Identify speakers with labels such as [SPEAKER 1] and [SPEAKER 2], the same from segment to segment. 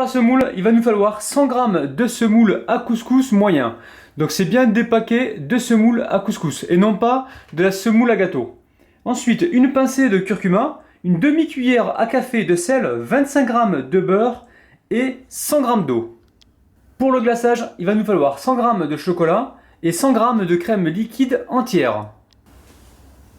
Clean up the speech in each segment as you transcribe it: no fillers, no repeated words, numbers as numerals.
[SPEAKER 1] la semoule, il va nous falloir 100 g de semoule à couscous moyen. Donc c'est bien des paquets de semoule à couscous et non pas de la semoule à gâteau. Ensuite, une pincée de curcuma, une demi-cuillère à café de sel, 25 g de beurre et 100 g d'eau. Pour le glaçage, il va nous falloir 100 g de chocolat et 100 g de crème liquide entière.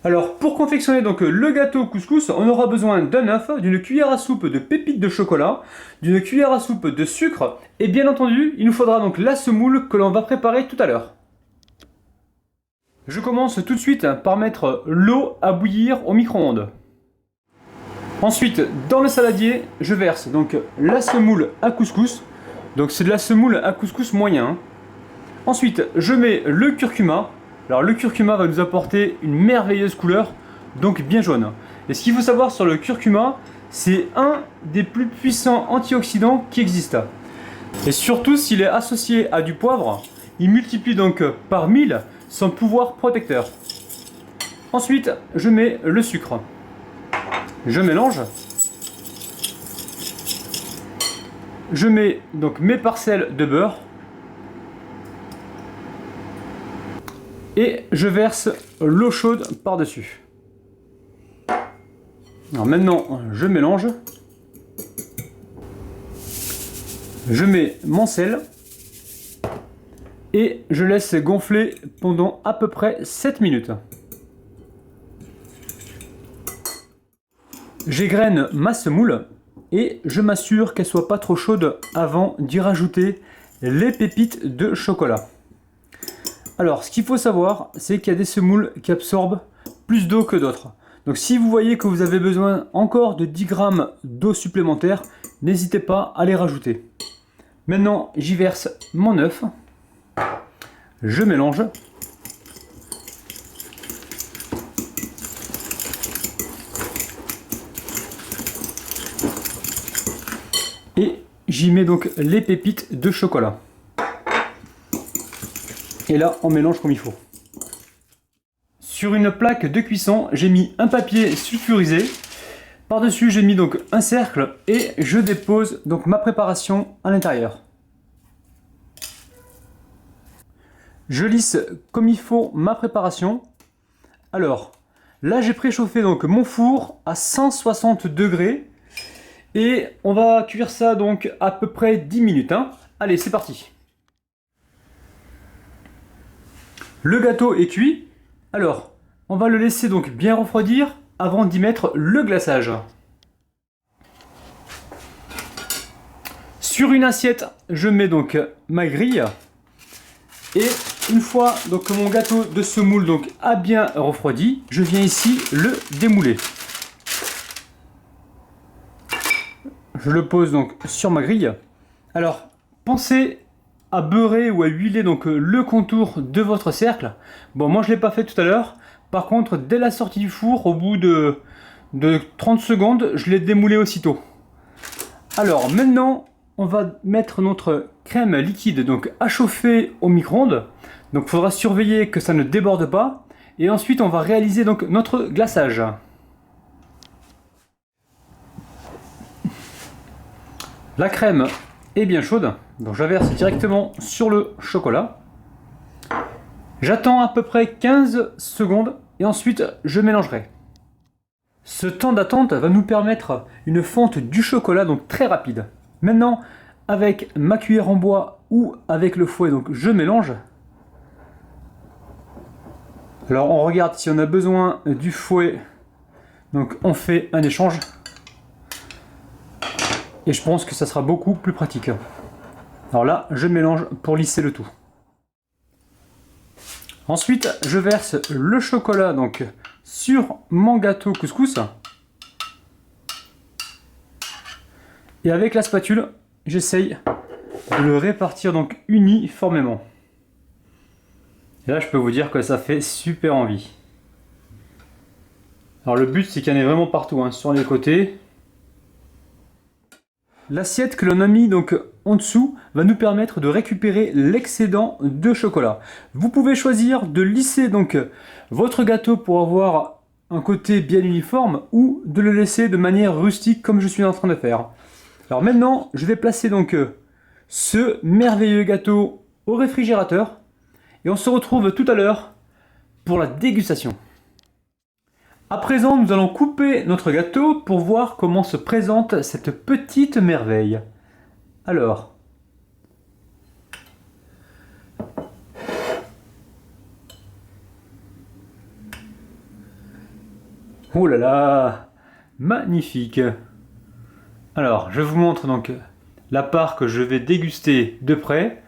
[SPEAKER 1] Alors pour confectionner donc le gâteau couscous, on aura besoin d'un œuf, d'une cuillère à soupe de pépites de chocolat, d'une cuillère à soupe de sucre et bien entendu, il nous faudra donc la semoule que l'on va préparer tout à l'heure. Je commence tout de suite par mettre l'eau à bouillir au micro-ondes. Ensuite, dans le saladier, je verse donc la semoule à couscous. Donc c'est de la semoule à couscous moyen. Ensuite, je mets le curcuma. Alors le curcuma va nous apporter une merveilleuse couleur, donc bien jaune. Et ce qu'il faut savoir sur le curcuma, c'est un des plus puissants antioxydants qui existent. Et surtout s'il est associé à du poivre, il multiplie donc par 1000 son pouvoir protecteur. Ensuite, je mets le sucre. Je mélange. Je mets donc mes parcelles de beurre. Et je verse l'eau chaude par-dessus. Alors maintenant, je mélange. Je mets mon sel. Et je laisse gonfler pendant à peu près 7 minutes. J'égrène ma semoule et je m'assure qu'elle soit pas trop chaude avant d'y rajouter les pépites de chocolat. Alors, ce qu'il faut savoir, c'est qu'il y a des semoules qui absorbent plus d'eau que d'autres. Donc si vous voyez que vous avez besoin encore de 10 g d'eau supplémentaire, n'hésitez pas à les rajouter. Maintenant, j'y verse mon œuf. Je mélange. Et j'y mets donc les pépites de chocolat. Et là, on mélange comme il faut. Sur une plaque de cuisson, j'ai mis un papier sulfurisé. Par-dessus, j'ai mis donc un cercle et je dépose donc ma préparation à l'intérieur. Je lisse comme il faut ma préparation. Alors, là j'ai préchauffé donc mon four à 160 degrés et on va cuire ça donc à peu près 10 minutes. Allez, c'est parti. Le gâteau est cuit. Alors, on va le laisser donc bien refroidir avant d'y mettre le glaçage. Sur une assiette, je mets donc ma grille. Et une fois donc que mon gâteau de semoule donc a bien refroidi, je viens ici le démouler. Je le pose donc sur ma grille. Alors, pensez à beurrer ou à huiler donc le contour de votre cercle. Bon, moi je ne l'ai pas fait tout à l'heure. Par contre, dès la sortie du four, au bout de 30 secondes, je l'ai démoulé aussitôt. Alors maintenant, on va mettre notre crème liquide donc à chauffer au micro-ondes. Donc il faudra surveiller que ça ne déborde pas. Et ensuite, on va réaliser donc notre glaçage. La crème est bien chaude, donc je la verse directement sur le chocolat. J'attends à peu près 15 secondes et ensuite je mélangerai. Ce temps d'attente va nous permettre une fonte du chocolat donc très rapide. Maintenant, avec ma cuillère en bois ou avec le fouet, donc je mélange. Alors on regarde si on a besoin du fouet, donc on fait un échange. Et je pense que ça sera beaucoup plus pratique. Alors là, je mélange pour lisser le tout. Ensuite, je verse le chocolat donc sur mon gâteau couscous. Et avec la spatule, j'essaye de le répartir donc uniformément. Et là, je peux vous dire que ça fait super envie. Alors le but, c'est qu'il y en ait vraiment partout, sur les côtés. L'assiette que l'on a mis donc en dessous va nous permettre de récupérer l'excédent de chocolat. Vous pouvez choisir de lisser donc votre gâteau pour avoir un côté bien uniforme ou de le laisser de manière rustique comme je suis en train de faire. Alors maintenant, je vais placer donc ce merveilleux gâteau au réfrigérateur et on se retrouve tout à l'heure pour la dégustation. À présent, nous allons couper notre gâteau pour voir comment se présente cette petite merveille. Alors, oh là là, magnifique. Alors, je vous montre donc la part que je vais déguster de près.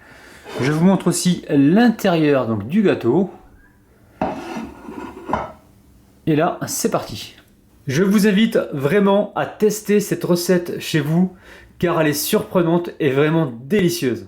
[SPEAKER 1] Je vous montre aussi l'intérieur donc du gâteau. Et là, c'est parti. Je vous invite vraiment à tester cette recette chez vous car elle est surprenante et vraiment délicieuse.